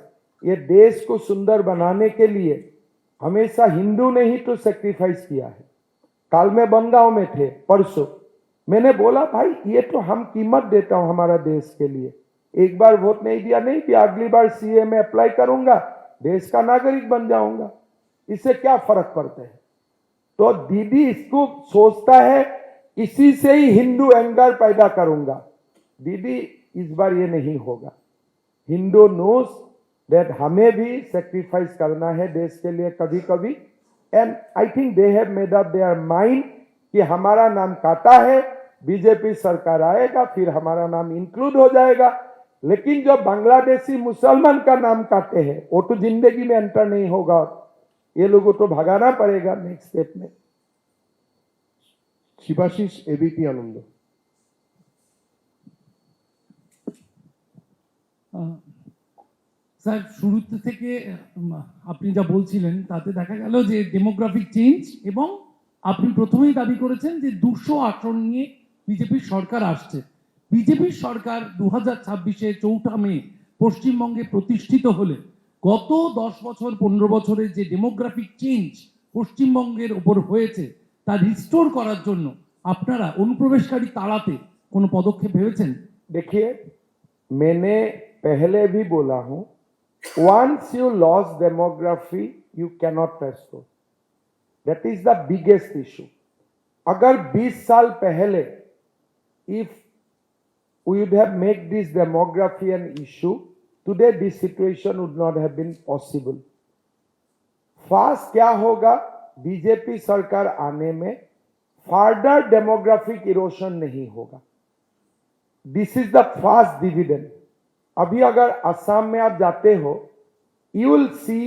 ये देश को सुंदर बनाने के लिए हमेशा हिंदू ने ही तो सेक्रीफाइस किया है। कल में बनगांव में थे परसों, मैंने बोला भाई ये तो हम कीमत देता हूं हमारा देश के लिए। एक बार वोट नहीं दिया, अगली बार सीए में अप्लाई करूंगा, देश का नागरिक बन जाऊंगा, इससे क्या फर्क पड़ता है? तो दीदी इसको सोचता है इसी से ही हिंदू एंगर पैदा करूंगा। दीदी इस बार ये नहीं होगा। हिंदू नोस दैट हमें भी सेक्रीफाइस करना है देश के लिए कभी कभी, and I think they have made up their mind कि हमारा नाम काटा है, बीजेपी सरकार आएगा फिर हमारा नाम इंक्लूड हो जाएगा। लेकिन जो बांग्लादेशी मुसलमान का नाम काटे हैं वो तो जिंदगी में एंटर नहीं होगा। ये लोगों तो भगाना पड़ेगा नेक्स्ट स्टेप में। শিবাশিস এবিপি আনন্দ। স্যার শুরুতে থেকে আপনি যা বলছিলেন তাতে দেখা গেল যে ডেমোগ্রাফিক চেঞ্জ, এবং আপনি প্রথমেই দাবি করেছেন যে 200 আসন নিয়ে বিজেপির সরকার আসছে। বিজেপির সরকার 2026-এ 4 মে পশ্চিমবঙ্গে প্রতিষ্ঠিত হলে গত 10 বছর 15 বছরে যে ডেমোগ্রাফিক চেঞ্জ পশ্চিমবঙ্গের উপর হয়েছে তা রিস্টোর করার জন্য আপনারা অনুপ্রবেশকারী তাড়াতে কোনো পদক্ষেপ ভেবেছেন? देखिए मैंने पहले भी बोला हूं, once you lost demography you cannot restore. That is the biggest issue. अगर 20 साल पहले if we would have made this demography an issue, today this situation would not have been possible. Fast क्या होगा? बीजेपी सरकार आने में further demographic erosion नहीं होगा। This is the fast dividend. अभी अगर असम में आप जाते हो, यू विल सी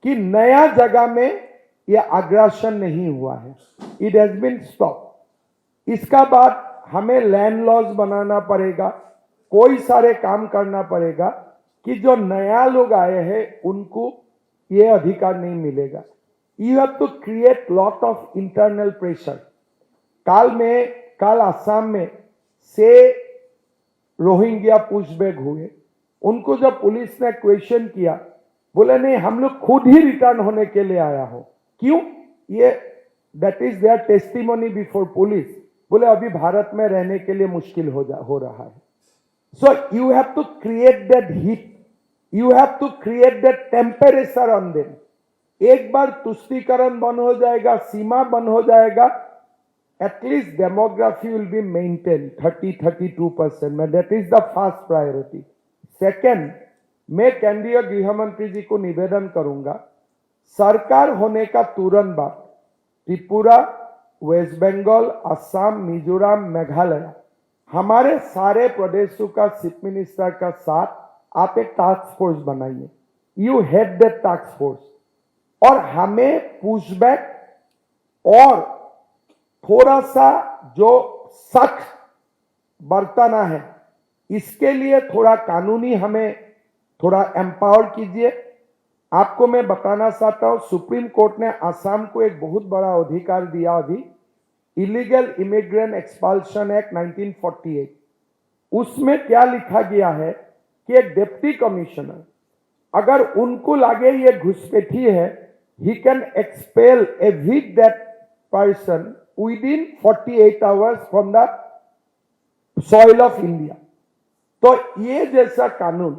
कि नया जगह में यह अग्रेशन नहीं हुआ है, इट हैज बीन स्टॉप। इसका बाद हमें लैंड लॉज बनाना पड़ेगा, कोई सारे काम करना पड़ेगा कि जो नया लोग आए हैं उनको ये अधिकार नहीं मिलेगा। You have to create lot of internal pressure. कल असम में से रोहिंग्या पुशबैक हुए, उनको जब पुलिस ने क्वेश्चन किया, बोले नहीं हम लोग खुद ही रिटर्न होने के लिए आया हो। क्यों? ये that is their testimony before police. बोले अभी भारत में रहने के लिए मुश्किल हो रहा है। So you have to create that heat, you have to create that temperature on them. एक बार तुष्टीकरण बंद हो जाएगा, सीमा बंद हो जाएगा, at least demography will be maintain 30-32% में। That is the first priority. Second, मैं केंद्रीय गृह मंत्री जी को निवेदन करूंगा, सरकार होने का तुरंत बाद त्रिपुरा, वेस्ट बंगाल, असम, मिजोरम, मेघालय, हमारे सारे प्रदेशों का चीफ मिनिस्टर का साथ आप एक टास्क फोर्स बनाइए। You head that task force, और हमें पुशबैक और थोड़ा सा जो सख्त बरतना है इसके लिए थोड़ा कानूनी हमें थोड़ा एम्पावर कीजिए। आपको मैं बताना चाहता हूं, सुप्रीम कोर्ट ने आसाम को एक बहुत बड़ा अधिकार दिया अभी, इलीगल इमिग्रेंट एक्सपल्शन एक्ट 1948। उसमें क्या लिखा गया है कि एक डिप्टी कमिश्नर, अगर उनको लगे ये घुसपैठी है, he can expel, evict that person within 48 hours from the soil of India। तो ये जैसा कानून,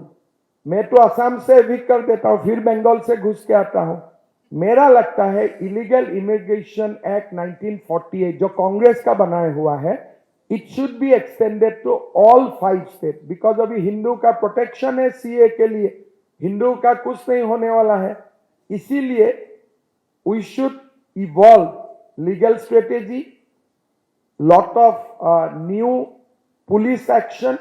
मैं तो असम से एविक्ट कर देता हूं, फिर बंगाल से घुस के आता हूं। मेरा लगता है इलीगल इमिग्रेशन एक्ट 1948 जो कांग्रेस का बनाया हुआ है, it should be extended to all 5 state, because अभी हिंदू का प्रोटेक्शन है सीए के लिए, हिंदू का कुछ नहीं होने वाला है। इसीलिए we should evolve legal strategy, lot of new police action,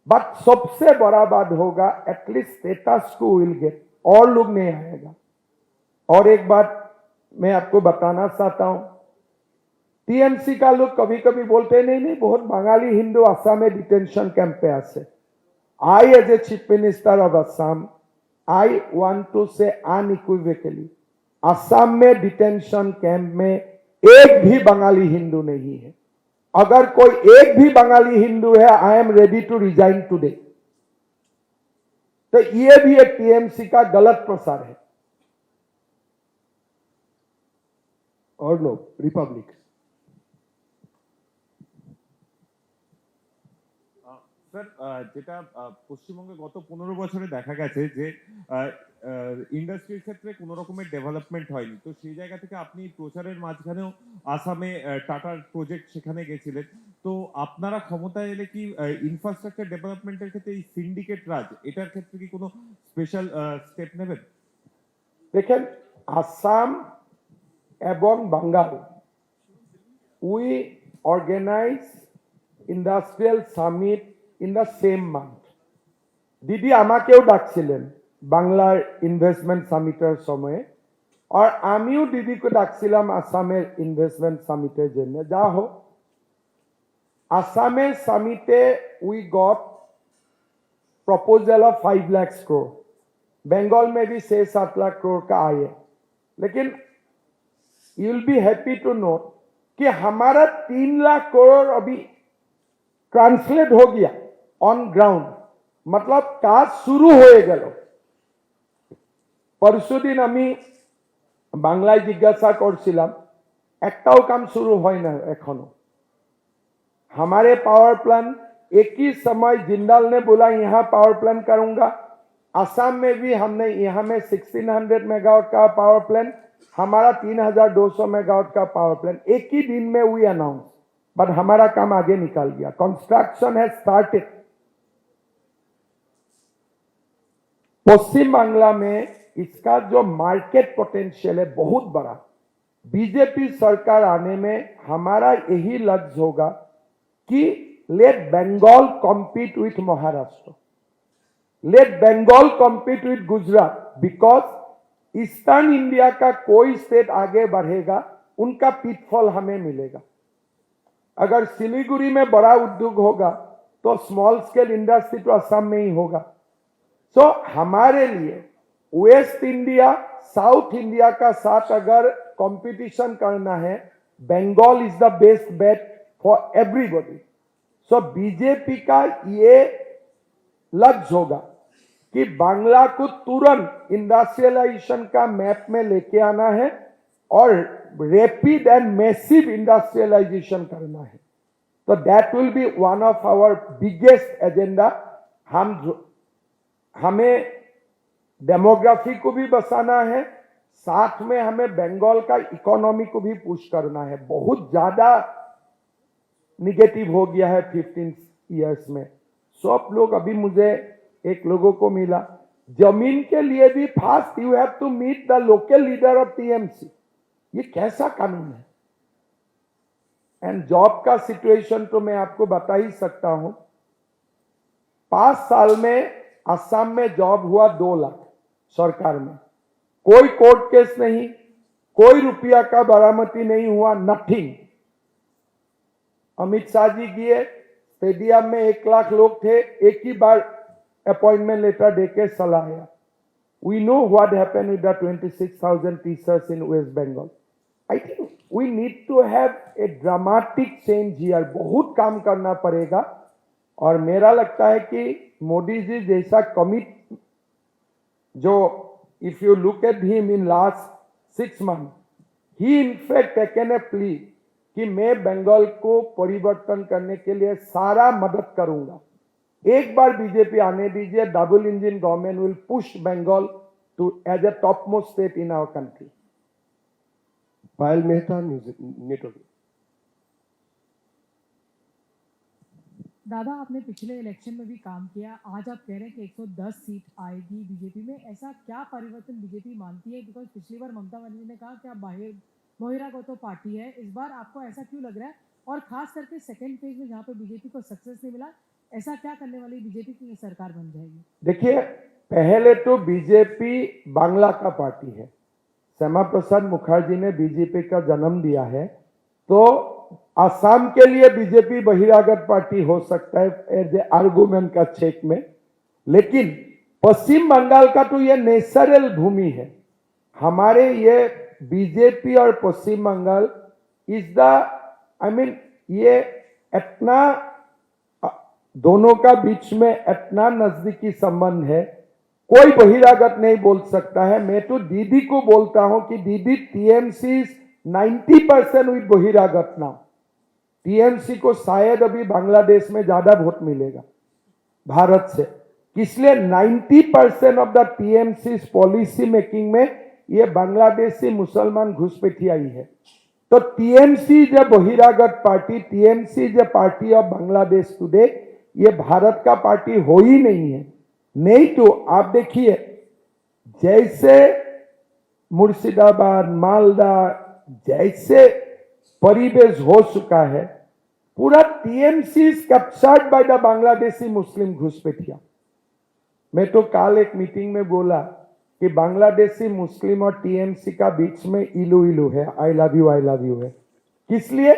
but सबसे बड़ा बात होगा at least status quo will get, और लोग नहीं आएगा। और एक बात मैं आपको बताना चाहता हूं, टीएमसी का लोग कभी कभी बोलते नहीं बहुत बंगाली हिंदू असम में डिटेंशन कैंप पे आसे। I as a chief minister of Assam, I want to say unequivocally, Assam में डिटेंशन कैंप में एक भी बंगाली हिंदू नहीं है। अगर कोई एक भी बंगाली हिंदू है, I am ready to resign today. तो ये भी एक टीएमसी का गलत प्रसार है। और नो रिपब्लिक। স্যার, যেটা পশ্চিমবঙ্গে গত 15 বছরে দেখা গেছে যে ইন্ডাস্ট্রির ক্ষেত্রে কোনো রকমের ডেভেলপমেন্ট হয়নি, তো সেই জায়গা থেকে আপনি প্রচারের মাঝখানেও আসামে টাটার প্রজেক্ট সেখানে গেছিলেন, তো আপনারা ক্ষমতায় এলে কি ইনফ্রাস্ট্রাকচার ডেভেলপমেন্টের ক্ষেত্রে এই সিন্ডিকেট রাজ এটার ক্ষেত্রে কি কোনো স্পেশাল স্টেপ নেবেন? দেখেন, আসাম এবং Bengal, we organise industrial summit in the same month। দিদি আমাকেও ডাকছিলেন বাংলার ইনভেস্টমেন্ট সামিটের সময়ে, আর আমিও দিদিকে ডাকছিলাম আসামের ইনভেস্টমেন্ট সামিটের জন্য। যা হোক, আসামের সামিটে we got proposal of 5 lakh crore, Bengal में भी 6-7 लाख करोड़ का आए। लेकिन you will be happy to note कि हमारा 3 लाख करोड़ अभी ट्रांसलेट हो गया ऑन ग्राउंड, मतलब काज शुरू हो गल। परशुदिन आमी बांग्लाय जिज्ञासा करছিলাম, एकटाও काम शुरू হয় না এখনো। हमारे पावर प्लांट एक ही समय जिंदाल ने बोला यहाँ पावर प्लांट करूंगा, असम में भी हमने यहाँ में 1600 मेगावाट का पावर प्लांट, हमारा 3200 मेगावाट का पावर प्लांट एक ही दिन में हुई अनाउंस, बट हमारा काम आगे निकल गया। Construction has started. Paschim Bangla में इसका जो मार्केट पोटेंशियल है बहुत बड़ा। बीजेपी सरकार आने में हमारा यही लक्ष्य होगा कि let Bengal compete with Maharashtra, let Bengal compete with Gujarat, because eastern India का कोई स्टेट आगे बढ़ेगा उनका पिटफॉल हमें मिलेगा। अगर सिलीगुड़ी में बड़ा उद्योग होगा तो स्मॉल स्केल इंडस्ट्री तो असम में ही होगा। सो हमारे लिए वेस्ट इंडिया साउथ इंडिया का साथ अगर कंपटीशन करना है, Bengal is the best bet for everybody. So BJP का ये लक्ष्य होगा कि बांग्ला को तुरंत इंडस्ट्रियलाइजेशन का मैप में लेके आना है और रैपिड एंड मैसिव इंडस्ट्रियलाइजेशन करना है। तो that will be one of our biggest agenda. हमें डेमोग्राफी को भी बचाना है, साथ में हमें बंगाल का इकोनॉमी को भी पुश करना है। बहुत ज्यादा निगेटिव हो गया है 15 इयर्स में। सब लोग, अभी मुझे एक लोगों को मिला, जमीन के लिए भी fast you have to meet the local leader of TMC. ये कैसा कानून है? एंड जॉब का सिचुएशन तो मैं आपको बता ही सकता हूं। 5 साल में असम में जॉब हुआ 2 लाख सरकार में, कोई कोर्ट केस नहीं, कोई रुपया का बरामदी नहीं हुआ, नथिंग। अमित शाह जी गए, स्टेडियम में 1 लाख लोग थे, एक ही बार अपॉइंटमेंट लेटर देके चला आया। We know what happened with the 26,000 teachers in West Bengal. I think we need to have a dramatic change here. बहुत काम करना पड़ेगा और मेरा लगता है कि मोदी जी जैसा कमिट जो if you look at him in last 6 months, he in fact taken a plea कि मैं बंगाल को परिवर्तन करने के लिए सारा मदद करूंगा। एक बार बीजेपी आने दीजिए, double engine government will push Bengal to as a top most state in our country. Payal Mehta, news network. दादा, आपने पिछले इलेक्शन में भी काम किया, आज आप कह रहे हैं कि 110 सीट आएगी बीजेपी में, ऐसा क्या परिवर्तन बीजेपी मानती है? बिकॉज पिछली बार ममता बनर्जी ने कहा कि आप बहिरागत पार्टी है, इस बार आपको ऐसा क्यों लग रहा है? और खास करके सेकेंड फेज में जहाँ पे बीजेपी को सक्सेस नहीं मिला, ऐसा क्या करने वाली बीजेपी की सरकार बन जाएगी? देखिए, पहले तो बीजेपी बांग्ला का पार्टी है। श्यामा प्रसाद मुखर्जी ने बीजेपी का जन्म दिया है, तो असम के लिए बीजेपी बहिरागत पार्टी हो सकता है एज ए आर्गुमेंट का चेक में, लेकिन पश्चिम बंगाल का तो ये नेचुरल भूमि है। हमारे ये बीजेपी और पश्चिम बंगाल इज द ये इतना दोनों का बीच में इतना नजदीकी संबंध है, कोई बहिरागत नहीं बोल सकता है। मैं तो दीदी को बोलता हूं कि दीदी टीएमसी 90% विद बहिरागत नाउ। टीएमसी को शायद अभी बांग्लादेश में ज्यादा वोट मिलेगा भारत से, इसलिए 90% of the TMC policy making में ये बांग्लादेशी मुसलमान घुसपैठियाई है। तो टीएमसी जो बहिरागत पार्टी, टीएमसी जो पार्टी ऑफ बांग्लादेश टुडे, ये भारत का पार्टी हो ही नहीं है। नहीं तो आप देखिए, जैसे मुर्शिदाबाद, मालदा जैसे परिवेश हो चुका है, पूरा TMC captured by the Bangladeshi Muslim घुसपैठिया। मैं तो कल एक मीटिंग में बोला कि बांग्लादेशी मुस्लिम और टीएमसी का बीच में इलू इलू है, आई लव यू है। इसलिए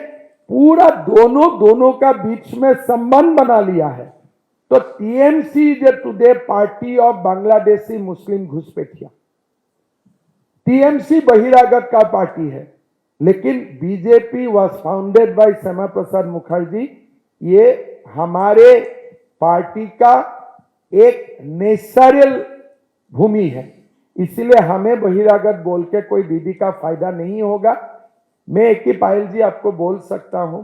पूरा दोनों का बीच में संबंध बना लिया है। तो टीएमसी जो today party of Bangladeshi Muslim घुसपैठिया, टीएमसी बहिरागत का पार्टी है, लेकिन BJP was founded by Shyama Prasad Mukherjee. ये हमारे पार्टी का एक नेचुरल भूमि है, इसलिए हमें बहिरागत बोल के कोई दीदी का फायदा नहीं होगा। मैं एक ही पायल जी आपको बोल सकता हूं,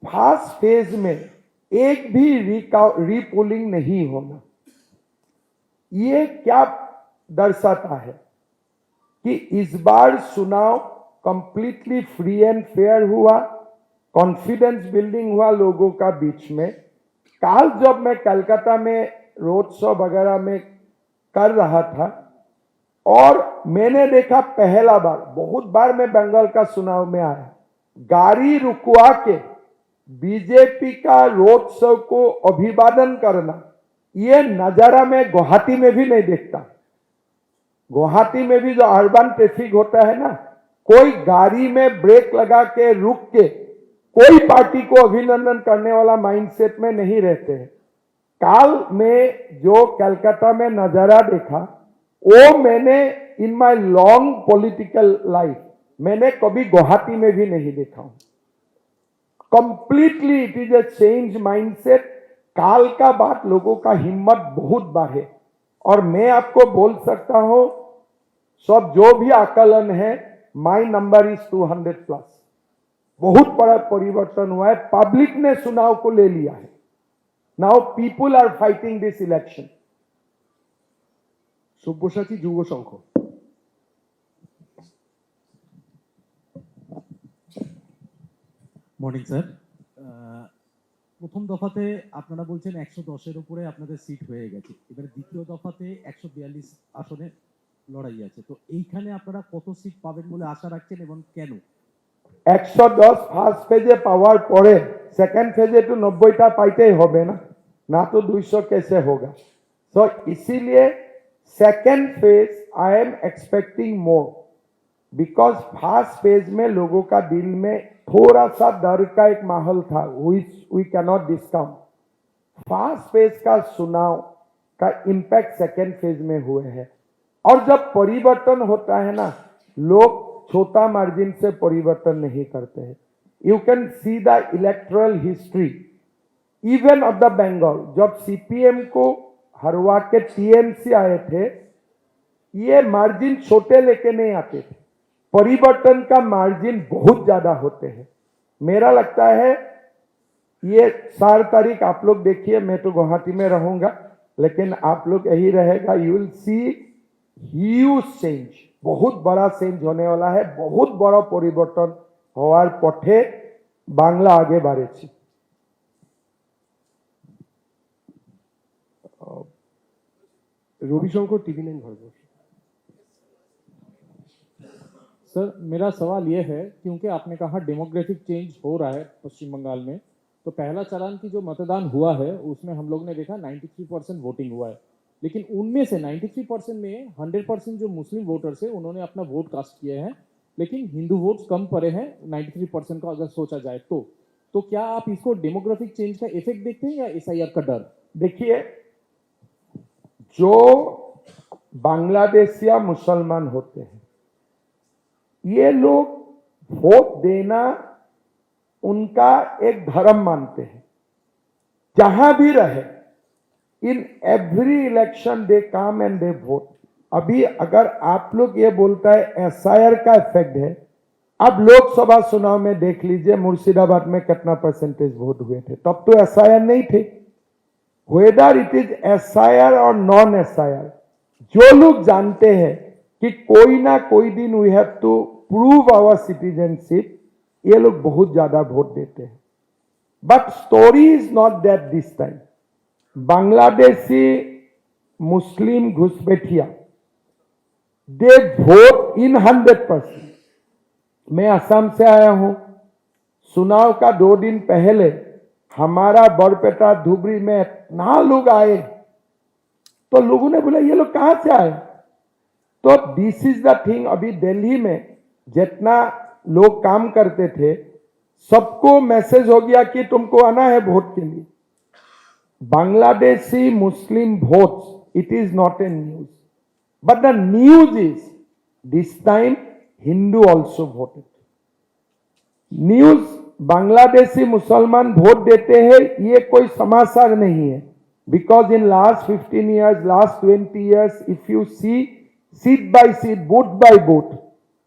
फर्स्ट फेज में एक भी रीपोलिंग नहीं होना। ये क्या दर्शाता है कि इस बार चुनाव कंप्लीटली फ्री एंड फेयर हुआ, कॉन्फिडेंस बिल्डिंग हुआ लोगों का बीच में। कल जब मैं कलकत्ता में रोड शो वगैरह में कर रहा था और मैंने देखा, पहला बार, बहुत बार मैं बंगाल का चुनाव में आया, गाड़ी रुकवा के बीजेपी का रोड शो को अभिवादन करना, ये नजारा मैं गुवाहाटी में भी नहीं देखता। गुवाहाटी में भी जो अर्बन ट्रैफिक होता है ना, कोई गाड़ी में ब्रेक लगा के रुक के कोई पार्टी को अभिनंदन करने वाला माइंडसेट में नहीं रहते हैं। कल में जो कलकत्ता में नजारा देखा, वो मैंने in my long political life मैंने कभी गुवाहाटी में भी नहीं देखा हूं। Completely it is a change mindset. काल का बाद लोगों का हिम्मत बहुत बढ़े, और मैं आपको बोल सकता हूं, सब जो भी आकलन है, माय नंबर इज 200+। बहुत बड़ा परिवर्तन हुआ है, पब्लिक ने चुनाव को ले लिया है। Now people are fighting this election. Sabyasachi Yuba Sangha. Morning sir, প্রথম দফাতে আপনারা বলছেন 110-এর উপরে আপনাদের সিট হয়ে গেছে, এবারে দ্বিতীয় দফাতে 142 আসনে লড়াই আছে, তো এইখানে আপনারা কত সিট পাবেন বলে আশা রাখছেন এবং কেন? 110 ফার্স্ট ফেজে পাওয়ার পরে সেকেন্ড ফেজে তো 90টা পাইতেই হবে না तो 200 कैसे होगा। तो इसीलिए second phase I am expecting more, because first phase में लोगों का दिल में थोड़ा सा डर का एक माहौल था, which we cannot discount। First phase का चुनाव का इम्पैक्ट सेकेंड फेज में हुए हैं। और जब परिवर्तन होता है ना, लोग छोटा मार्जिन से परिवर्तन नहीं करते हैं। You can see the electoral history even of the Bengal. जब सीपीएम को हरवा के टीएमसी आए थे, ये मार्जिन छोटे लेके नहीं आते थे, परिवर्तन का मार्जिन बहुत ज्यादा होते हैं। मेरा लगता है ये 4 तारीख आप लोग देखिए, मैं तो गुवाहाटी में रहूंगा, लेकिन आप लोग यही रहेगा, you will see huge change, बहुत बड़ा चेंज होने वाला है, बहुत बड़ा परिवर्तन होवार पथे बांग्ला आगे बाढ़ेছে। रविशंकर टीवी9 भारतवर्ष। सर मेरा सवाल यह है, क्योंकि आपने कहा डेमोग्राफिक चेंज हो रहा है पश्चिम बंगाल में, तो पहला चरण की जो मतदान हुआ है उसमें हम लोग ने देखा 93% वोटिंग हुआ है, लेकिन उनमें से 93% में 100% जो मुस्लिम वोटर्स है उन्होंने अपना वोट कास्ट किए हैं, लेकिन हिंदू वोट्स कम पड़े हैं 93% का अगर सोचा जाए तो क्या आप इसको डेमोग्राफिक चेंज का इफेक्ट देखते हैं या एसआईआर का डर? देखिए, जो बांग्लादेशिया मुसलमान होते हैं, ये लोग वोट देना उनका एक धर्म मानते हैं, जहां भी रहे। In every election they come and they vote. अभी अगर आप लोग ये बोलता है एसआईआर का इफेक्ट है, अब लोकसभा चुनाव में देख लीजिए मुर्शिदाबाद में कितना परसेंटेज वोट हुए थे, तब तो एसआईआर नहीं थे। वेदर इट इज एसआईआर और नॉन एसआईआर, जो लोग जानते हैं कि कोई ना कोई दिन we have to prove our citizenship, ये लोग बहुत ज्यादा वोट देते हैं। But story is not that this time. Bangladeshi Muslim घुसपैठिया दे वोट इन 100%। मैं असम से आया हूं, चुनाव का 2 दिन पहले हमारा बरपेटा धुबरी में इतना लोग आए, तो लोगों ने बोला ये लोग कहां से आए। तो दिस इज द थिंग। अभी दिल्ली में जितना लोग काम करते थे, सबको मैसेज हो गया कि तुमको आना है वोट के लिए। Bangladeshi Muslim votes, it is not a news, but the news is this time Hindu also voted. News Bangladeshi मुसलमान वोट देते हैं, ये कोई समाचार नहीं है। Because in last 15 years, last 20 years, if you see seat by seat, vote by vote,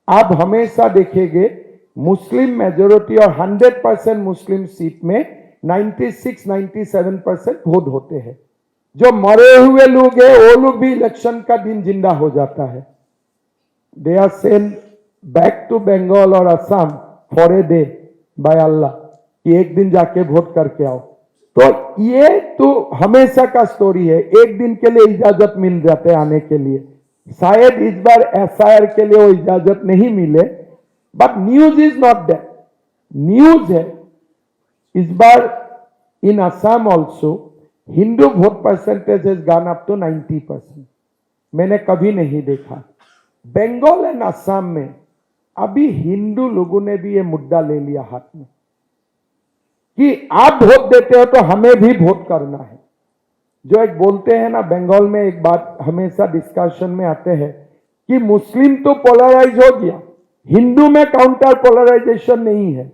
आप हमेशा देखेंगे मुस्लिम मेजोरिटी और 100% मुस्लिम सीट में 96-97% वोट होते हैं। जो मरे हुए लोग हैं वो लोग भी इलेक्शन का दिन जिंदा हो जाता है। They are send back to Bengal और Assam for a day by Allah कि एक दिन जाके वोट करके आओ। तो ये तो हमेशा का स्टोरी है, एक दिन के लिए इजाजत मिल जाते हैं आने के लिए। शायद इस बार एसआईआर के लिए वो इजाजत नहीं मिले, but news is not that. News है इस बार in Assam also Hindu vote percentage has gone up to 90%। मैंने कभी नहीं देखा। बंगाल एंड असम में अभी हिंदू लोगों ने भी ये मुद्दा ले लिया हाथ में कि आप वोट देते हो तो हमें भी वोट करना है। जो एक बोलते हैं ना, बंगाल में एक बात हमेशा डिस्कशन में आते हैं कि मुस्लिम तो पोलराइज हो गया, हिंदू में काउंटर पोलराइजेशन नहीं है।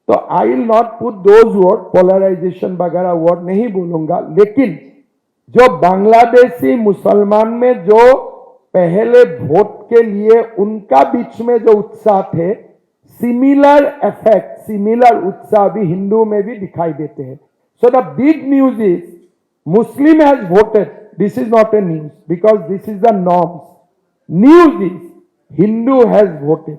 तो I will not put those word, polarisation वगैरह वर्ड नहीं बोलूंगा, लेकिन जो बांग्लादेशी मुसलमान में जो पहले वोट के लिए उनका बीच में जो उत्साह थे, सिमिलर इफेक्ट, सिमिलर उत्साह भी हिंदू में भी दिखाई देते हैं। So the big news is Muslim has voted. This is not a news because this is the norms. News is Hindu has voted.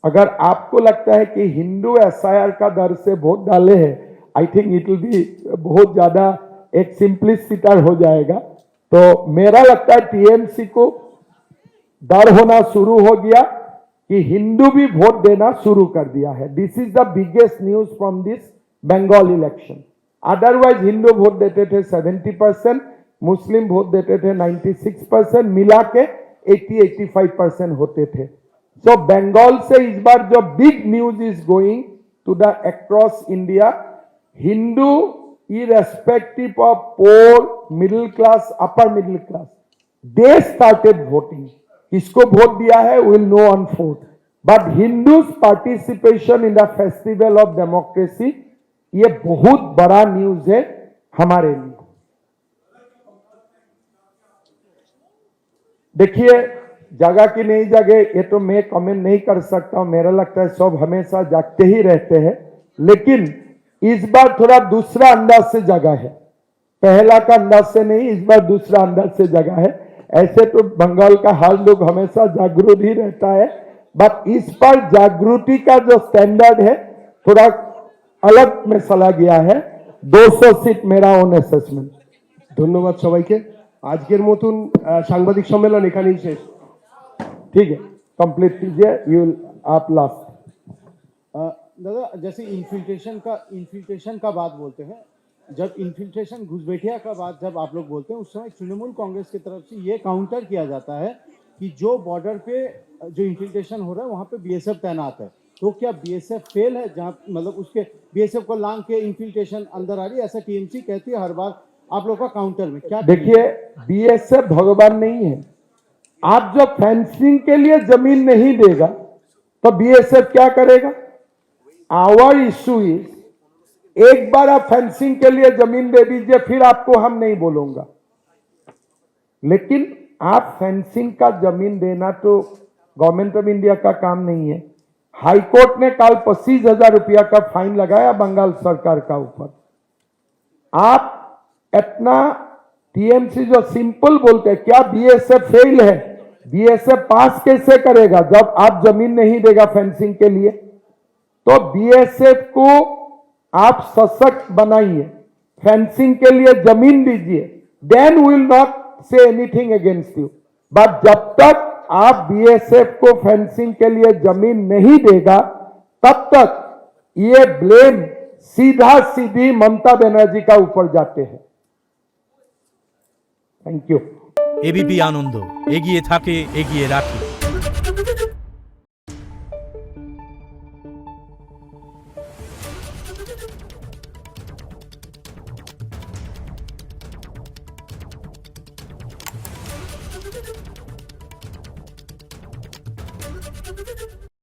अगर आपको लगता है कि हिंदू एसआईआर का डर से वोट डाले हैं, I think it will be बहुत ज्यादा एक सिंपलिसिटर हो जाएगा। तो मेरा लगता है टीएमसी को डर होना शुरू हो गया कि हिंदू भी वोट देना शुरू कर दिया है। This is the biggest news from this Bengal election. Otherwise Hindu vote देते थे 70%, मुस्लिम वोट देते थे 96%, मिला के 80-85% होते थे। सो बंगाल से इस बार जो big news is going to the across India, Hindu irrespective of poor, middle class, upper middle class, they started voting. किसको वोट दिया है will know on 4th, but Hindus participation in the festival of democracy, ये बहुत बड़ा news है हमारे लिए। देखिए, जगह की नहीं जगह ये तो मैं कमेंट नहीं कर सकता हूं, मेरा लगता है सब हमेशा जागते ही रहते हैं, लेकिन इस बार थोड़ा दूसरा अंदाज से जगह है, पहला का अंदाज से नहीं, इस बार दूसरा अंदाज से जगह है। ऐसे तो बंगाल का हाल लोग हमेशा जागरूक ही रहता है, बट इस पर जागृति का जो स्टैंडर्ड है थोड़ा अलग में चला गया है। 200 सीट मेरा ओन असेसमेंट। ধন্যবাদ সবাইকে। আজকের মতন সাংবাদিক সম্মেলন এখানেই শেষ। ठीक है, कंप्लीट कीजिए, यू आप लास्ट। दादा, जैसे इन्फिल्ट्रेशन का बात बोलते हैं, जब इन्फिल्ट्रेशन घुसपैठिया का बात जब आप लोग बोलते हैं, उस समय तृणमूल कांग्रेस की तरफ से ये काउंटर किया जाता है कि जो बॉर्डर पे जो इन्फिल्ट्रेशन हो रहा है वहाँ पे बीएसएफ तैनात है, तो क्या बीएसएफ फेल है? जहाँ मतलब उसके बीएसएफ को लांग के इन्फिल्ट्रेशन अंदर आ रही है, ऐसा टीएमसी कहती है हर बार आप लोग का काउंटर में। क्या देखिए, बीएसएफ भगवान नहीं है। आप जब फेंसिंग के लिए जमीन नहीं देगा तो बीएसएफ क्या करेगा? आवर इशू इज, एक बार आप फेंसिंग के लिए जमीन दे दीजिए, फिर आपको हम नहीं बोलूंगा, लेकिन आप फेंसिंग का जमीन देना तो गवर्नमेंट ऑफ इंडिया का काम नहीं है। हाईकोर्ट ने कल 25,000 रुपया का फाइन लगाया बंगाल सरकार का ऊपर। आप इतना टीएमसी जो सिंपल बोलते हैं, क्या बीएसएफ फेल है? बीएसएफ पास कैसे करेगा जब आप जमीन नहीं देगा फेंसिंग के लिए? तो बीएसएफ को आप सशक्त बनाइए, फेंसिंग के लिए जमीन दीजिए, then will not say anything against you. But जब तक आप बीएसएफ को फेंसिंग के लिए जमीन नहीं देगा, तब तक ये ब्लेम सीधा सीधी ममता बनर्जी का ऊपर जाते हैं। Thank you. এবিপি আনন্দ, এগিয়ে থাকে, এগিয়ে রাখে।